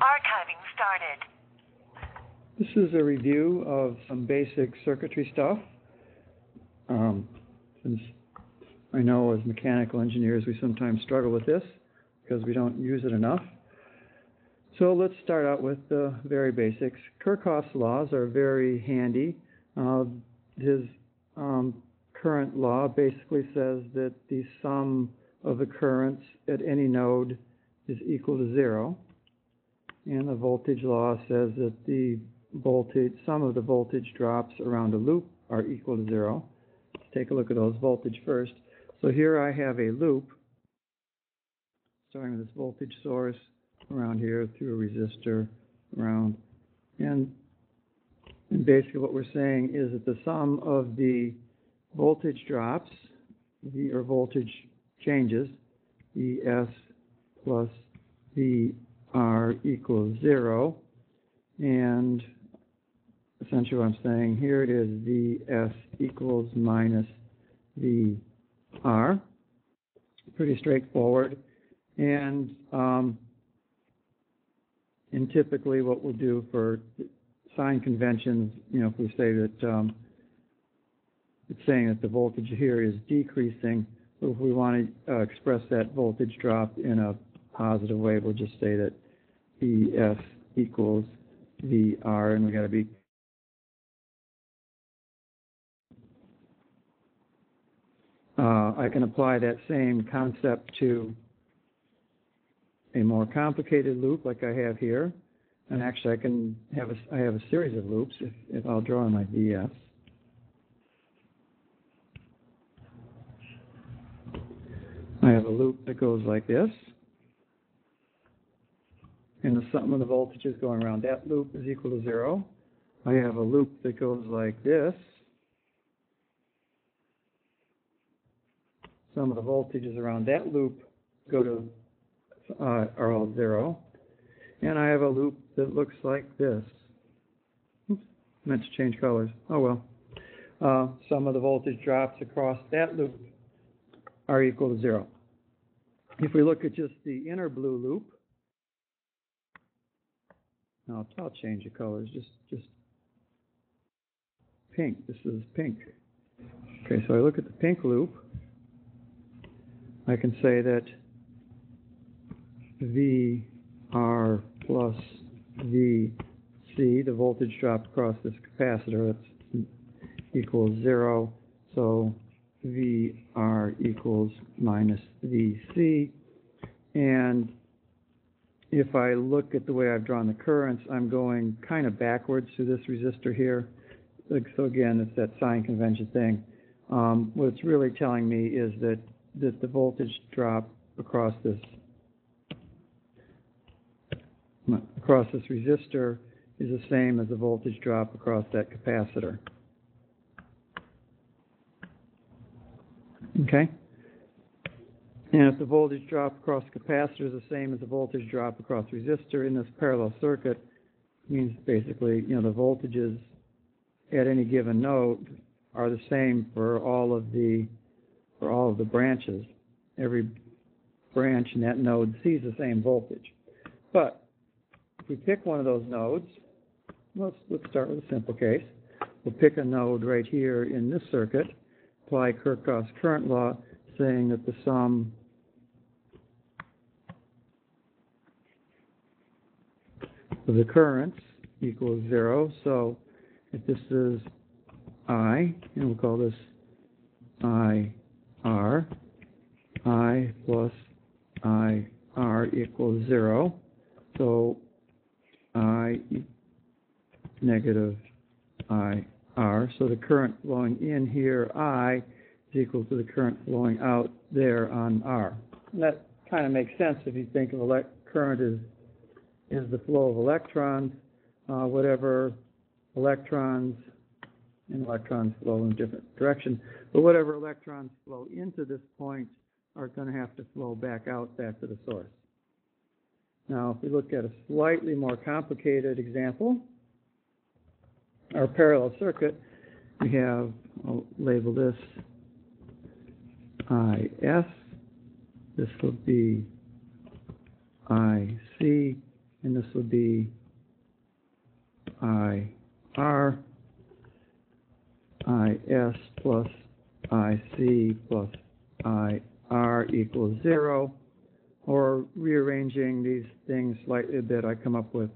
Archiving started. This is a review of some basic circuitry stuff. Since I know as mechanical engineers we sometimes struggle with this because we don't use it enough. So let's start out with the very basics. Kerckhoff's laws are very handy. His current law basically says that the sum of the currents at any node is equal to 0. And the voltage law says that the sum of the voltage drops around a loop are equal to 0. Let's take a look at those voltage first. So here I have a loop starting with this voltage source around here through a resistor around. And basically what we're saying is that the sum of the voltage drops, or voltage changes, ES plus VR equals 0. And essentially what I'm saying here, it is VS equals minus VR. Pretty straightforward. And typically what we'll do for sign conventions, if we say that it's saying that the voltage here is decreasing, so if we want to express that voltage drop in a positive way, we'll just say that VS equals VR, and we got to be I can apply that same concept to a more complicated loop like I have here, and actually I have a series of loops if I'll draw my VS. I have a loop that goes like this, and the sum of the voltages going around that loop is equal to 0. I have a loop that goes like this. Some of the voltages around that loop are all 0. And I have a loop that looks like this. Oops, meant to change colors. Oh well. Some of the voltage drops across that loop are equal to 0. If we look at just the inner blue loop, now I'll change the colors, just pink. This is pink. Okay, so I look at the pink loop. I can say that VR plus VC, the voltage drop across this capacitor, that's equals 0. So VR equals minus VC. And if I look at the way I've drawn the currents, I'm going kind of backwards through this resistor here. So again, it's that sign convention thing. What it's really telling me is that the voltage drop across this resistor is the same as the voltage drop across that capacitor. Okay? And if the voltage drop across the capacitor is the same as the voltage drop across the resistor in this parallel circuit, it means basically, the voltages at any given node are the same for all of the branches. Every branch in that node sees the same voltage. But if we pick one of those nodes, let's start with a simple case. We'll pick a node right here in this circuit, apply Kirchhoff's current law, saying that the sum of the currents equals 0. So if this is I, and we'll call this IR, I plus IR equals 0. So I negative IR. So the current flowing in here, I, is equal to the current flowing out there on R. And that kind of makes sense if you think of current is the flow of electrons. Whatever electrons flow in different directions, but whatever electrons flow into this point are going to have to flow back out, back to the source. Now, if we look at a slightly more complicated example, our parallel circuit, we have, I'll label this IS, this will be IC, and this would be IR, IS plus IC plus IR equals 0, or rearranging these things slightly a bit, I come up with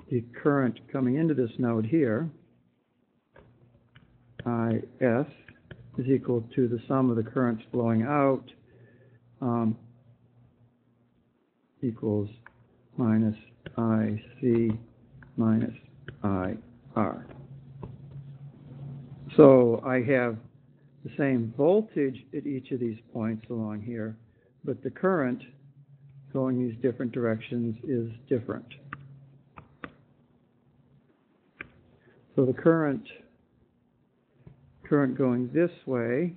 the current coming into this node here, IS, is equal to the sum of the currents flowing out, equals minus IC minus IR. So I have the same voltage at each of these points along here, but the current going these different directions is different. So the current going this way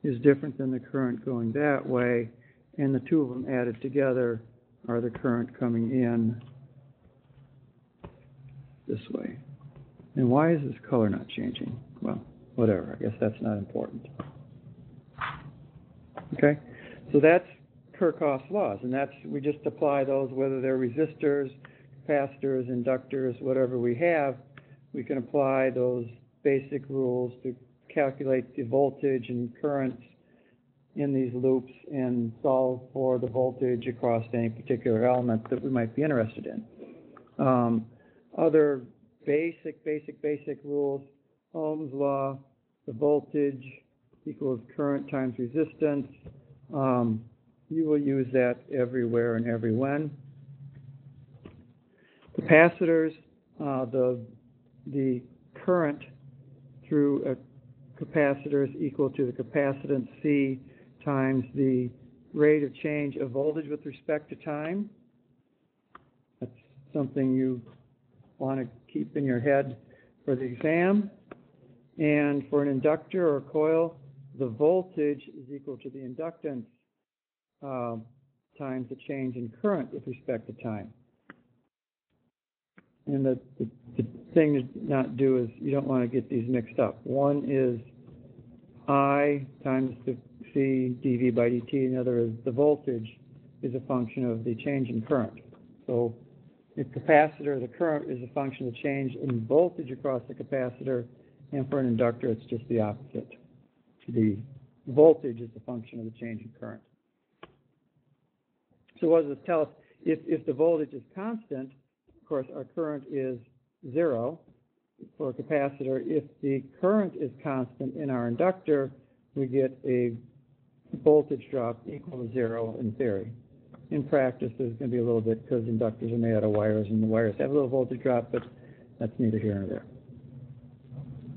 is different than the current going that way, and the two of them added together are the current coming in this way. And why is this color not changing? Well, whatever. I guess that's not important. Okay? So that's Kerckhoff's laws, and we just apply those whether they're resistors, capacitors, inductors, whatever we have. We can apply those basic rules to calculate the voltage and currents in these loops and solve for the voltage across any particular element that we might be interested in. Other basic rules: Ohm's law, the voltage equals current times resistance. You will use that everywhere and every when. Capacitors, the current through a capacitor is equal to the capacitance C times the rate of change of voltage with respect to time. That's something you want to keep in your head for the exam. And for an inductor or coil, the voltage is equal to the inductance times the change in current with respect to time. And the thing to not do is you don't want to get these mixed up. One is I times the C dV by dt, and the other is the voltage is a function of the change in current. So the capacitor, the current is a function of the change in voltage across the capacitor, and for an inductor it's just the opposite. The voltage is the function of the change in current. So what does this tell us? If the voltage is constant, of course, our current is 0 for a capacitor. If the current is constant in our inductor, we get a voltage drop equal to 0 in theory. In practice, there's going to be a little bit because inductors are made out of wires, and the wires have a little voltage drop, but that's neither here nor there.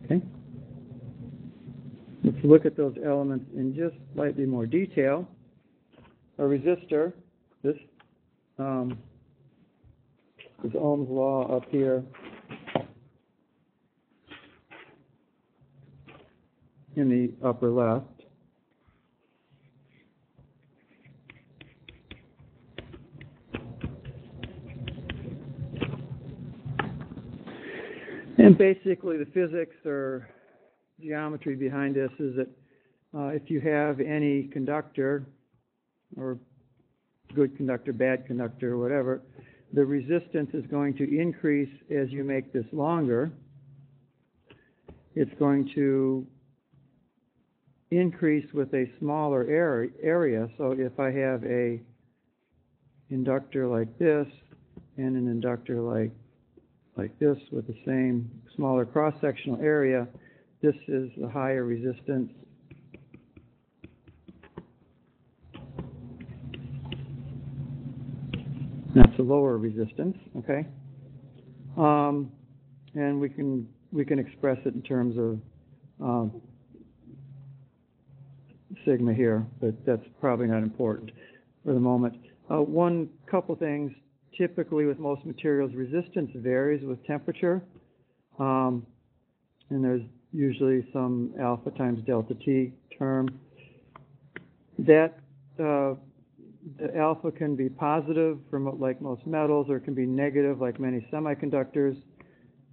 Okay? Let's look at those elements in just slightly more detail. A resistor, this is Ohm's law up here in the upper left. And basically the physics or geometry behind this is that if you have any conductor, or good conductor, bad conductor, or whatever, the resistance is going to increase as you make this longer. It's going to increase with a smaller area. So if I have a inductor like this and an inductor like this with the same smaller cross-sectional area, this is the higher resistance. That's a lower resistance, okay? And we can express it in terms of sigma here, but that's probably not important for the moment. One couple things. Typically, with most materials, resistance varies with temperature, and there's usually some alpha times delta T term. That the alpha can be positive, like most metals, or it can be negative, like many semiconductors.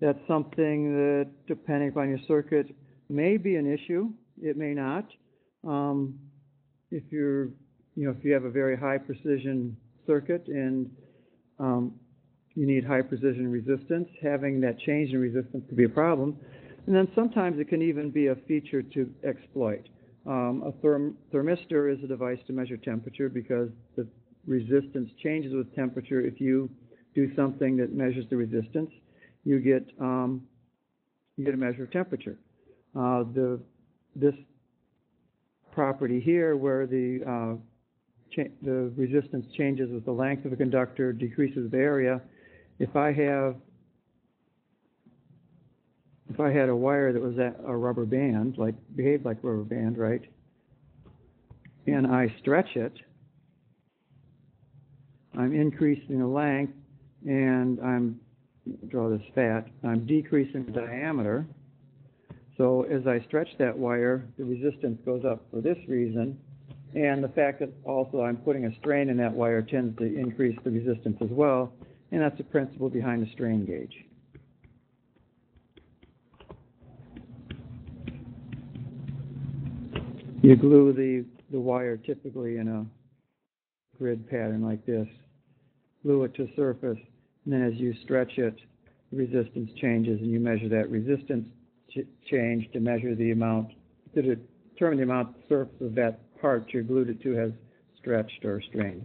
That's something that, depending upon your circuit, may be an issue. If you're if you have a very high precision circuit and you need high precision resistance, having that change in resistance could be a problem. And then sometimes it can even be a feature to exploit. A thermistor is a device to measure temperature because the resistance changes with temperature. If you do something that measures the resistance, you get a measure of temperature. This property here, where the resistance changes with the length of a conductor, decreases the area. If I had a wire that was at a rubber band, behaved like a rubber band, right? And I stretch it, I'm increasing the length, and I'm decreasing the diameter. So as I stretch that wire, the resistance goes up for this reason, and the fact that also I'm putting a strain in that wire tends to increase the resistance as well, and that's the principle behind the strain gauge. You glue the wire typically in a grid pattern like this, glue it to a surface, and then as you stretch it, the resistance changes, and you measure that resistance change to measure the amount, to determine the amount the surface of that part you glued it to has stretched or strained.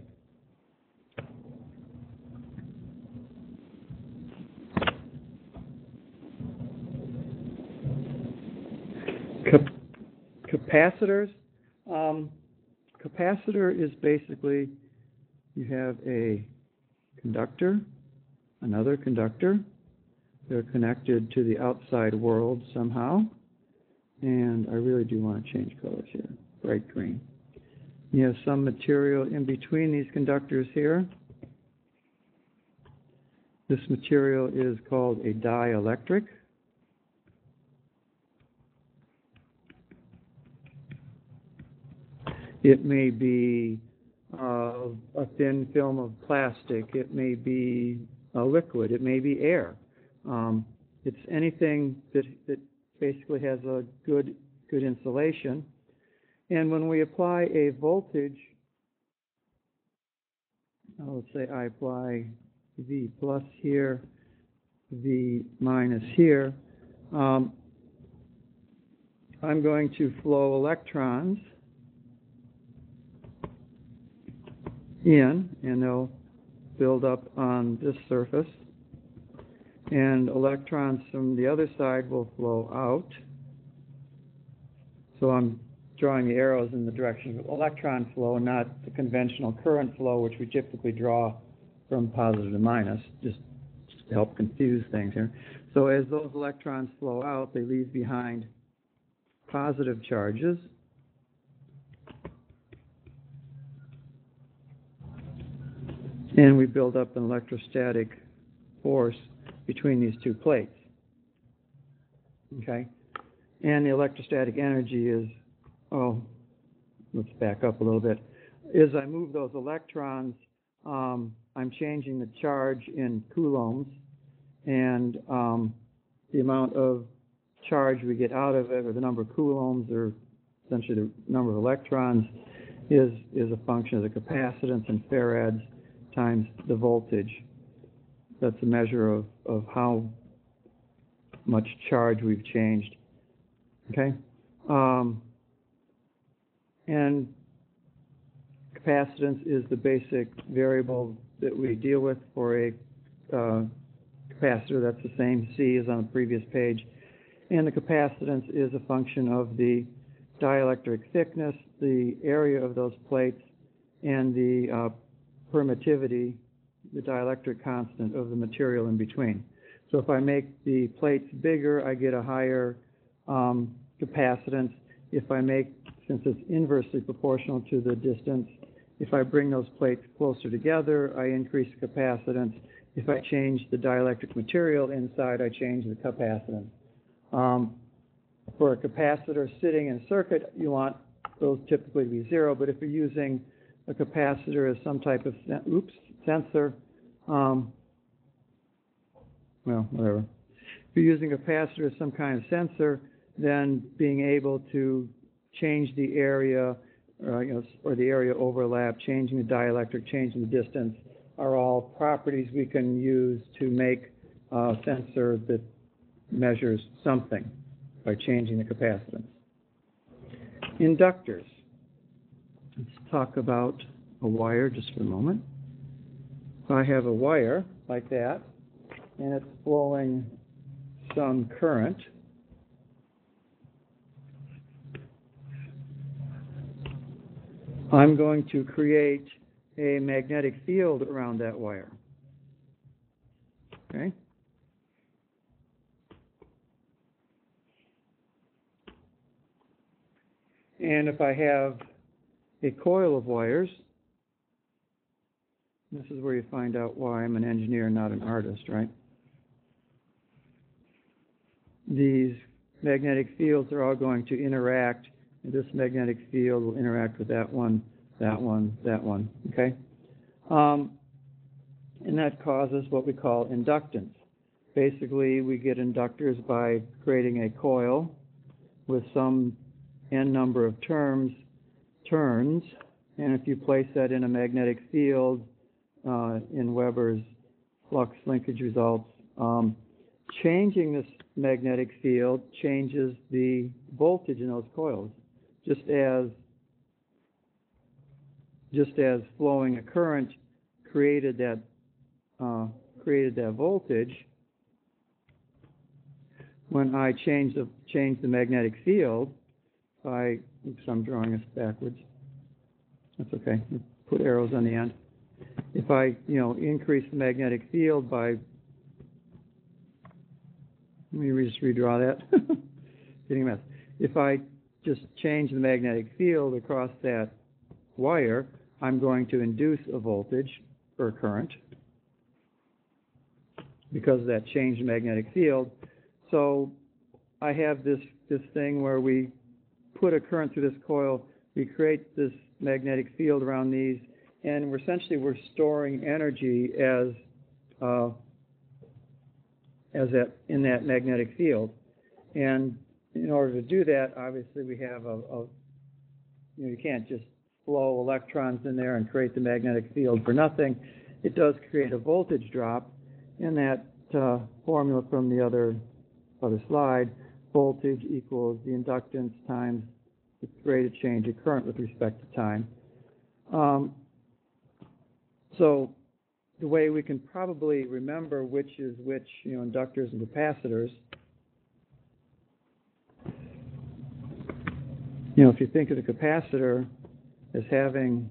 Capacitors. Capacitor is basically, you have a conductor, another conductor. They're connected to the outside world somehow. And I really do want to change colors here, bright green. You have some material in between these conductors here. This material is called a dielectric. It may be a thin film of plastic. It may be a liquid. It may be air. It's anything that basically has a good insulation. And when we apply a voltage, let's say I apply V plus here, V minus here, I'm going to flow electrons in, and they'll build up on this surface, and electrons from the other side will flow out. So I'm drawing the arrows in the direction of electron flow, not the conventional current flow, which we typically draw from positive to minus, just to help confuse things here. So as those electrons flow out, they leave behind positive charges. And we build up an electrostatic force between these two plates. Okay? And the electrostatic energy is, let's back up a little bit. As I move those electrons, I'm changing the charge in coulombs, and the amount of charge we get out of it, or the number of coulombs, or essentially the number of electrons, is a function of the capacitance in farads times the voltage. That's a measure of how much charge we've changed. Okay? And capacitance is the basic variable that we deal with for a capacitor. That's the same C as on the previous page. And the capacitance is a function of the dielectric thickness, the area of those plates, and the permittivity, the dielectric constant of the material in between. So if I make the plates bigger, I get a higher capacitance. If I make, since it's inversely proportional to the distance, if I bring those plates closer together, I increase the capacitance. If I change the dielectric material inside, I change the capacitance. For a capacitor sitting in a circuit, you want those typically to be zero, but if you're using a capacitor as some type of sensor, well, whatever. If you're using a capacitor as some kind of sensor, then being able to change the area or the area overlap, changing the dielectric, changing the distance, are all properties we can use to make a sensor that measures something by changing the capacitance. Inductors. Let's talk about a wire just for a moment. If I have a wire like that, and it's flowing some current, I'm going to create a magnetic field around that wire. Okay? And if I have a coil of wires, this is where you find out why I'm an engineer and not an artist, right? These magnetic fields are all going to interact, and this magnetic field will interact with that one, that one, that one, okay? And that causes what we call inductance. Basically, we get inductors by creating a coil with some n number of turns, and if you place that in a magnetic field in Weber's flux linkage results, changing this magnetic field changes the voltage in those coils. Just as flowing a current created that voltage, when I change the magnetic field by, oops, I'm drawing this backwards. That's okay. Put arrows on the end. If I, increase the magnetic field by, let me just redraw that. Getting a mess. If I just change the magnetic field across that wire, I'm going to induce a voltage or current because of that changed magnetic field. So I have this thing where we put a current through this coil, we create this magnetic field around these, and we're storing energy in that magnetic field. And in order to do that, obviously we have you can't just flow electrons in there and create the magnetic field for nothing. It does create a voltage drop. In that formula from the other slide, voltage equals the inductance times the rate of change of current with respect to time. So the way we can probably remember which is which, inductors and capacitors, if you think of the capacitor as having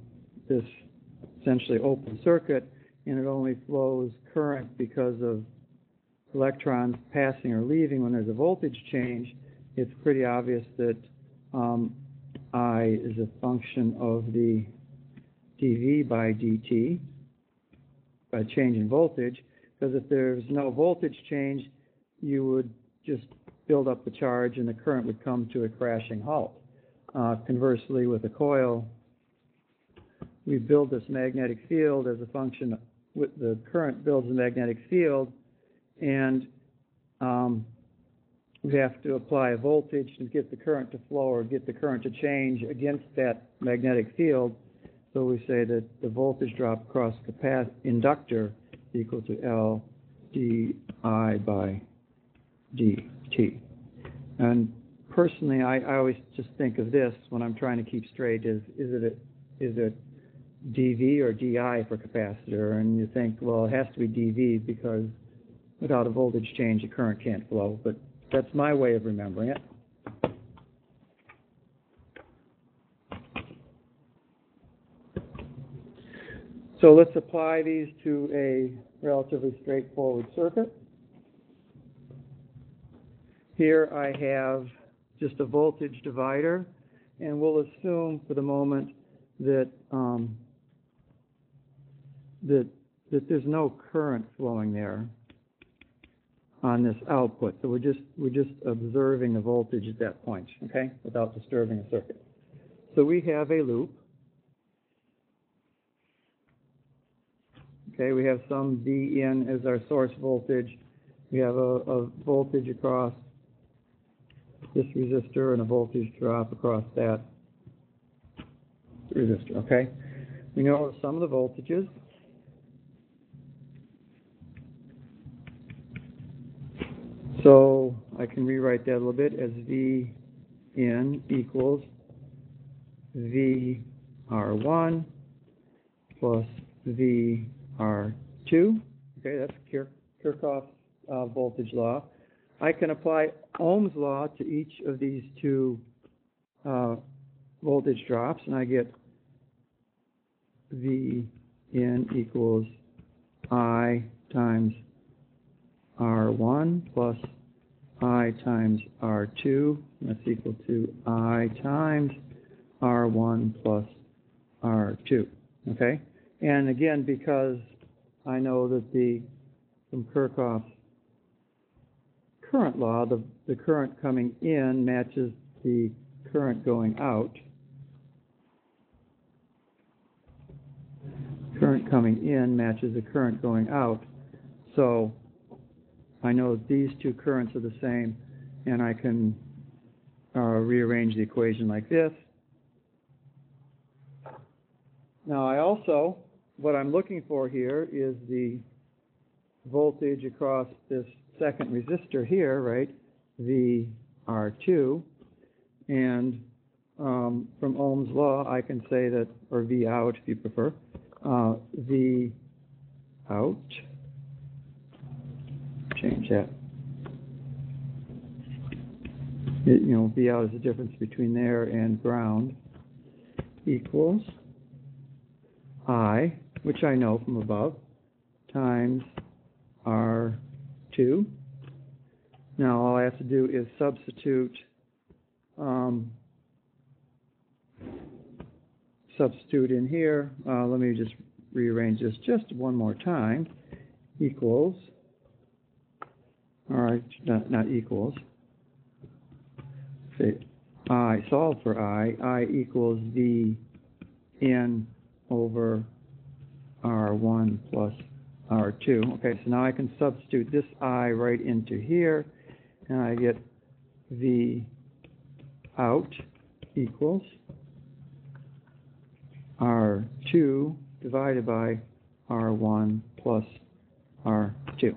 this essentially open circuit and it only flows current because of electrons passing or leaving when there's a voltage change, it's pretty obvious that I is a function of the dV by dt by change in voltage, because if there's no voltage change, you would just build up the charge and the current would come to a crashing halt. Conversely, with a coil, we build this magnetic field as a function of the current builds the magnetic field, and we have to apply a voltage to get the current to flow or get the current to change against that magnetic field. So we say that the voltage drop across inductor is equal to L dI by dt. And personally, I always just think of this when I'm trying to keep straight is it dV or di for capacitor? And you think, well, it has to be dV because without a voltage change, the current can't flow. But that's my way of remembering it. So let's apply these to a relatively straightforward circuit. Here I have just a voltage divider, and we'll assume for the moment that that there's no current flowing there on this output. So we're just observing the voltage at that point, okay, without disturbing the circuit. So we have a loop. Okay, we have some V in as our source voltage. We have a voltage across this resistor and a voltage drop across that. resistor, okay? We know the sum of the voltages. So I can rewrite that a little bit as V in equals VR1 plus VR2. Okay, that's Kerckhoff Voltage Law. I can apply Ohm's law to each of these two voltage drops, and I get V in equals I times R1 plus I times R2. That's equal to I times R1 plus R2. Okay? And again, because I know that from Kirchhoff's current law, the current coming in matches the current going out. Current coming in matches the current going out. So I know these two currents are the same, and I can rearrange the equation like this. Now I also, what I'm looking for here is the voltage across this second resistor here, right, VR2, and from Ohm's law I can say that, or V out if you prefer, V out, change that. V out is the difference between there and ground, equals I, which I know from above, times R2. Now all I have to do is substitute in here. Let me just rearrange this just one more time. Equals, all right, not equals. Say I, solve for I equals V in over R1 plus R2. Okay, so now I can substitute this I right into here, and I get V out equals R2 divided by R1 plus R2.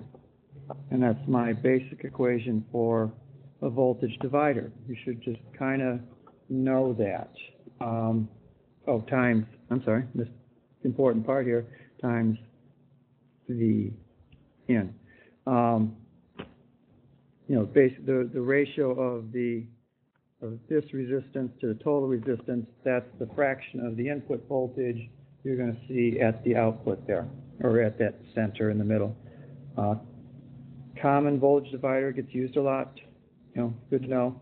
And that's my basic equation for a voltage divider. You should just kind of know that. Times, I'm sorry, this important part here, times V in. Basically the ratio of this resistance to the total resistance, that's the fraction of the input voltage you're going to see at the output there, or at that center in the middle. Common voltage divider gets used a lot, good to know.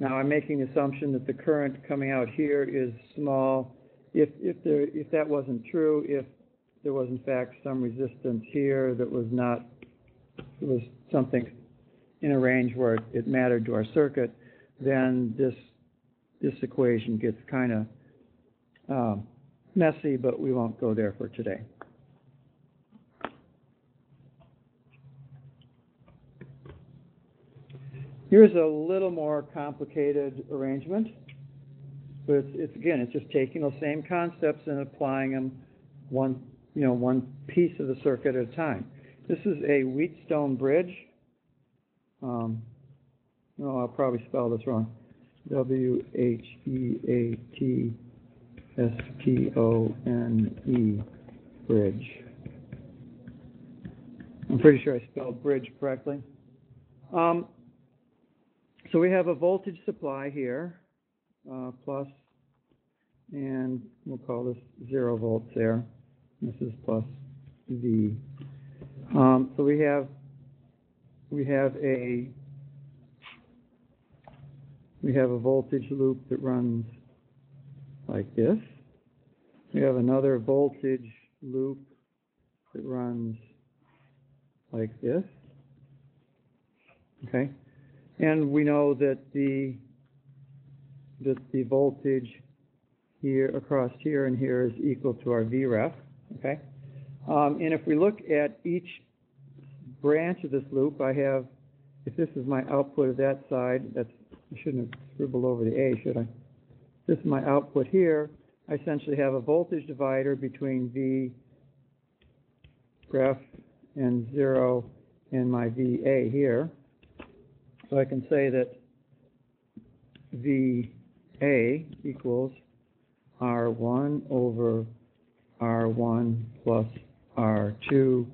Now I'm making the assumption that the current coming out here is small. If that wasn't true, if there was in fact some resistance here that was not, it was something in a range where it mattered to our circuit, then this equation gets kind of messy, but we won't go there for today. Here's a little more complicated arrangement, but it's just taking those same concepts and applying them one piece of the circuit at a time. This is a Wheatstone bridge. I'll probably spell this wrong. Wheatstone bridge. I'm pretty sure I spelled bridge correctly. So we have a voltage supply here, plus, and we'll call this 0 volts there. This is plus V. So we have a voltage loop that runs like this. We have another voltage loop that runs like this. Okay. And we know that the voltage here across here and here is equal to our Vref. Okay. And if we look at each branch of this loop, I have, if this is my output of that side, I shouldn't have scribbled over the A, should I? this is my output here. I essentially have a voltage divider between V ref and 0 and my VA here. So I can say that VA equals R1 over R1 plus R2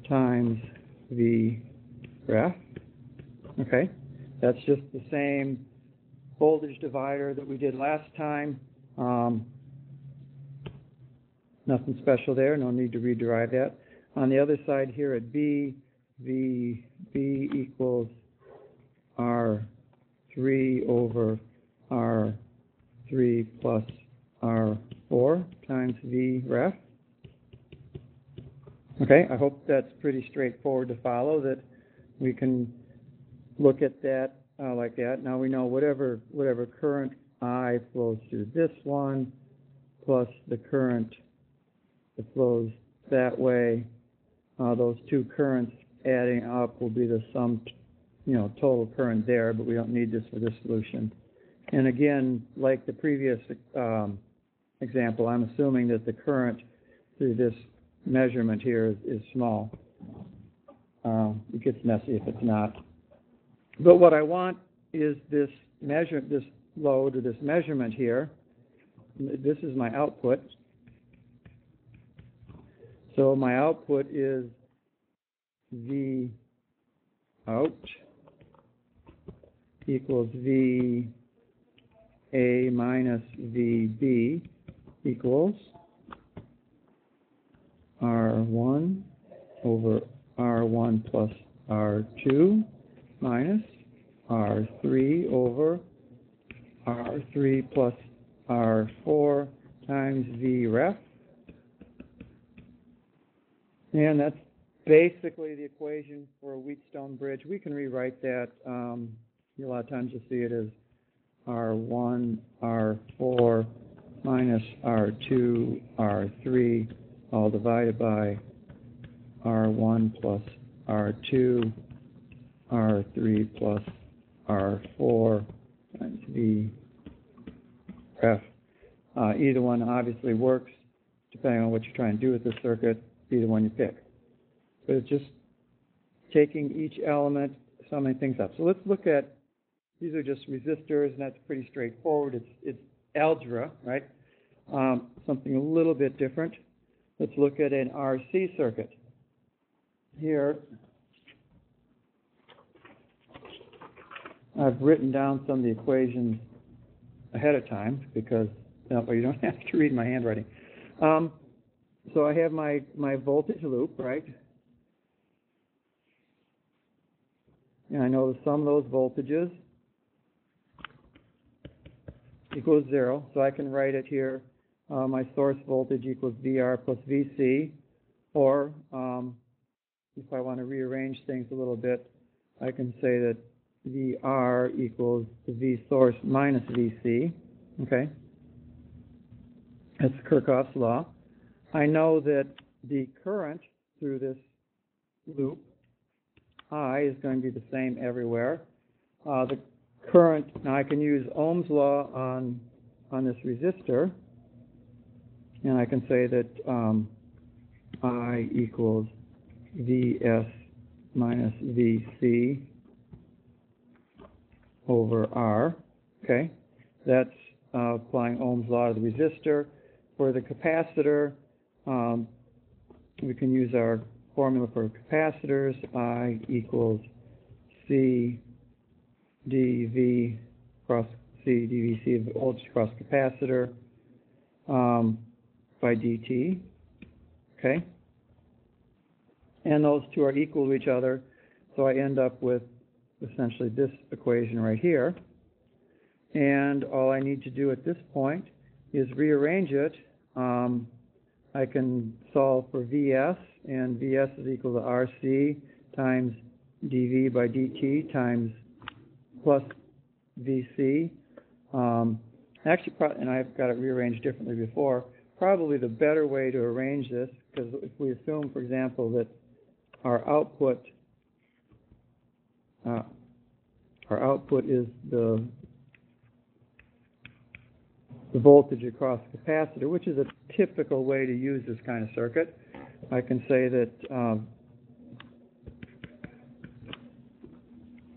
times V ref. Okay, that's just the same voltage divider that we did last time. Nothing special there, no need to rederive that. On the other side here at B, VB equals R3 over R3 plus R4 times V ref. Okay, I hope that's pretty straightforward to follow, that we can look at that like that. Now we know whatever current I flows through this one plus the current that flows that way, those two currents adding up will be the sum, total current there, but we don't need this for this solution. And again, like the previous example, I'm assuming that the current through this measurement here is small. It gets messy if it's not. But what I want is this load or this measurement here. This is my output. So my output is V out equals V A minus VB equals R1 over R1 plus R2 minus R3 over R3 plus R4 times V ref. And that's basically the equation for a Wheatstone bridge. We can rewrite that. A lot of times you'll see it as R1, R4 minus R2, R3, all divided by R1 plus R2, R3 plus R4 times V ref. Either one obviously works, depending on what you're trying to do with the circuit, either one you pick. But it's just taking each element, summing things up. So let's look at, these are just resistors, and that's pretty straightforward. It's algebra, right? Something a little bit different. Let's look at an RC circuit. Here, I've written down some of the equations ahead of time because you don't have to read my handwriting. So I have my voltage loop, right? And I know the sum of those voltages equals 0. So I can write it here. My source voltage equals VR plus VC. Or if I want to rearrange things a little bit, I can say that VR equals the V source minus VC. Okay? That's Kerckhoff's law. I know that the current through this loop, I, is going to be the same everywhere. The current, now I can use Ohm's law on this resistor, and I can say that I equals Vs minus Vc over R. Okay, that's applying Ohm's law to the resistor. For the capacitor, we can use our formula for capacitors. I equals C dV cross C dVc of voltage across capacitor by dt. Okay? And those two are equal to each other, so I end up with essentially this equation right here. And all I need to do at this point is rearrange it. I can solve for Vs, and Vs is equal to Rc times dV by dt times plus Vc. Actually, and I've got it rearranged differently before, probably the better way to arrange this, because if we assume, for example, that our output is the the voltage across the capacitor, which is a typical way to use this kind of circuit. I can say that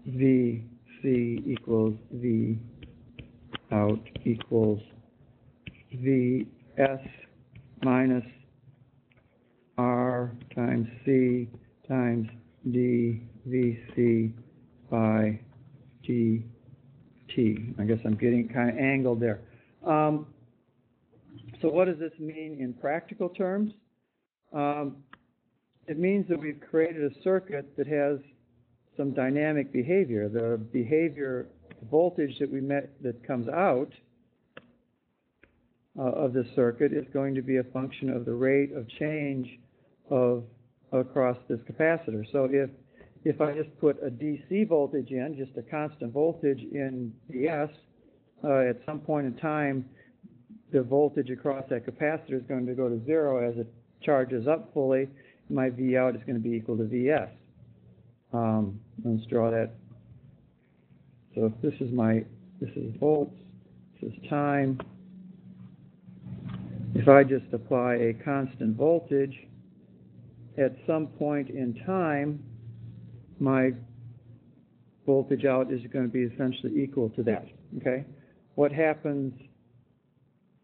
VC equals V out equals VS minus R times C times dVC by dt. I guess I'm getting kind of angled there. So what does this mean in practical terms? It means that we've created a circuit that has some dynamic behavior. The behavior, the voltage that comes out of this circuit is going to be a function of the rate of change across this capacitor. So if I just put a DC voltage in, just a constant voltage in VS, at some point in time, the voltage across that capacitor is going to go to 0 as it charges up fully. My V out is going to be equal to VS. Let's draw that. So if this is volts, this is time. If I just apply a constant voltage, at some point in time, my voltage out is going to be essentially equal to that. Okay? What happens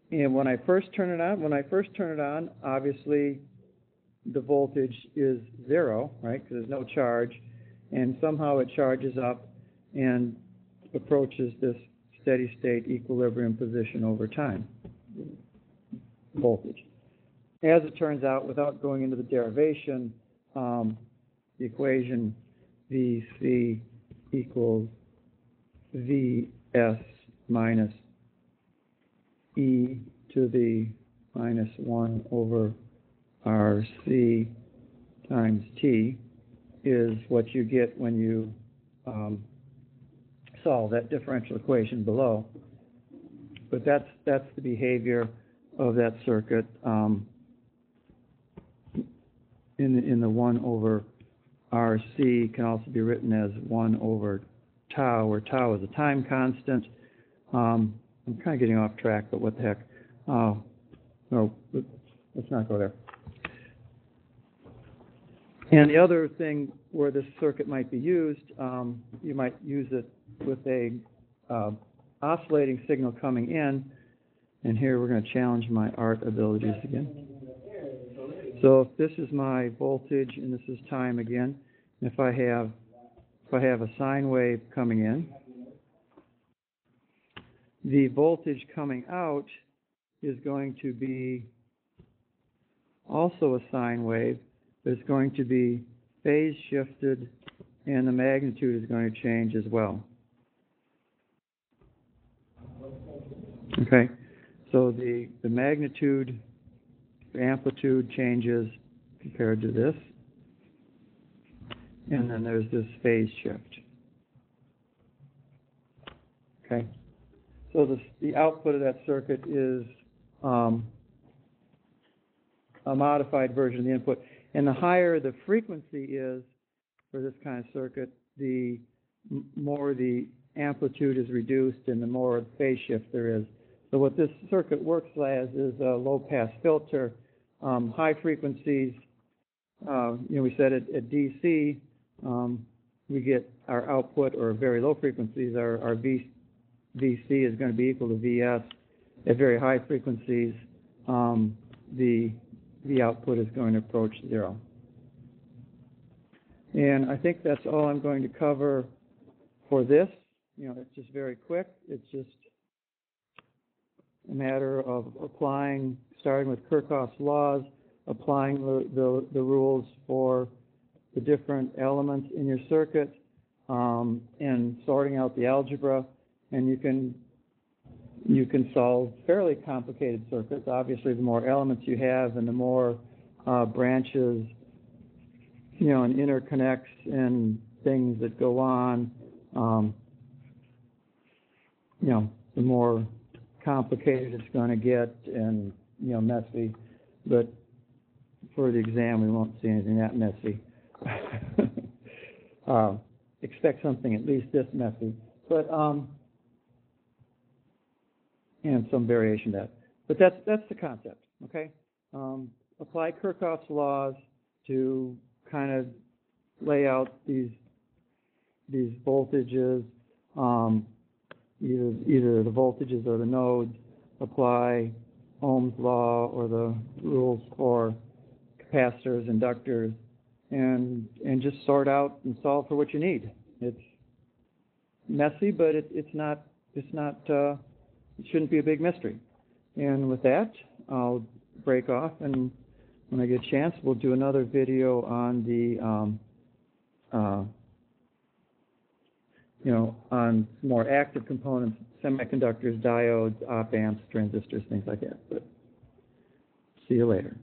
when I first turn it on? When I first turn it on, obviously the voltage is 0, right? Because there's no charge, and somehow it charges up and approaches this steady state equilibrium position over time. Voltage. As it turns out, without going into the derivation, the equation VC equals VS minus e to the minus 1 over RC times T is what you get when you solve that differential equation below. But that's the behavior of that circuit in the 1 over RC can also be written as 1 over tau, where tau is a time constant. I'm kind of getting off track, but what the heck. No, let's not go there. And the other thing where this circuit might be used, you might use it with a oscillating signal coming in. And here we're going to challenge my art abilities again. So if this is my voltage and this is time again, if I have a sine wave coming in, the voltage coming out is going to be also a sine wave, but it's going to be phase shifted, and the magnitude is going to change as well. Okay, so the magnitude, the amplitude changes compared to this, and then there's this phase shift. Okay, so the output of that circuit is a modified version of the input. And the higher the frequency is for this kind of circuit, the more the amplitude is reduced and the more phase shift there is. So what this circuit works as is a low-pass filter. High frequencies, we said at DC, we get our output, or very low frequencies, our VC is going to be equal to VS. At very high frequencies, the output is going to approach 0. And I think that's all I'm going to cover for this. It's just very quick. It's just a matter of applying, starting with Kerckhoff's laws, applying the rules for the different elements in your circuit, and sorting out the algebra, and you can solve fairly complicated circuits. Obviously, the more elements you have and the more branches, and interconnects and things that go on, the more complicated it's going to get and, messy. But for the exam, we won't see anything that messy. Expect something at least this messy. But and some variation of that. But that's the concept, okay? Apply Kerckhoff's laws to kind of lay out these voltages, either the voltages or the nodes, apply Ohm's law or the rules for capacitors, inductors, and just sort out and solve for what you need. It's messy, but it's not it shouldn't be a big mystery. And with that, I'll break off, and when I get a chance, we'll do another video on the on more active components, semiconductors, diodes, op amps, transistors, things like that. But see you later.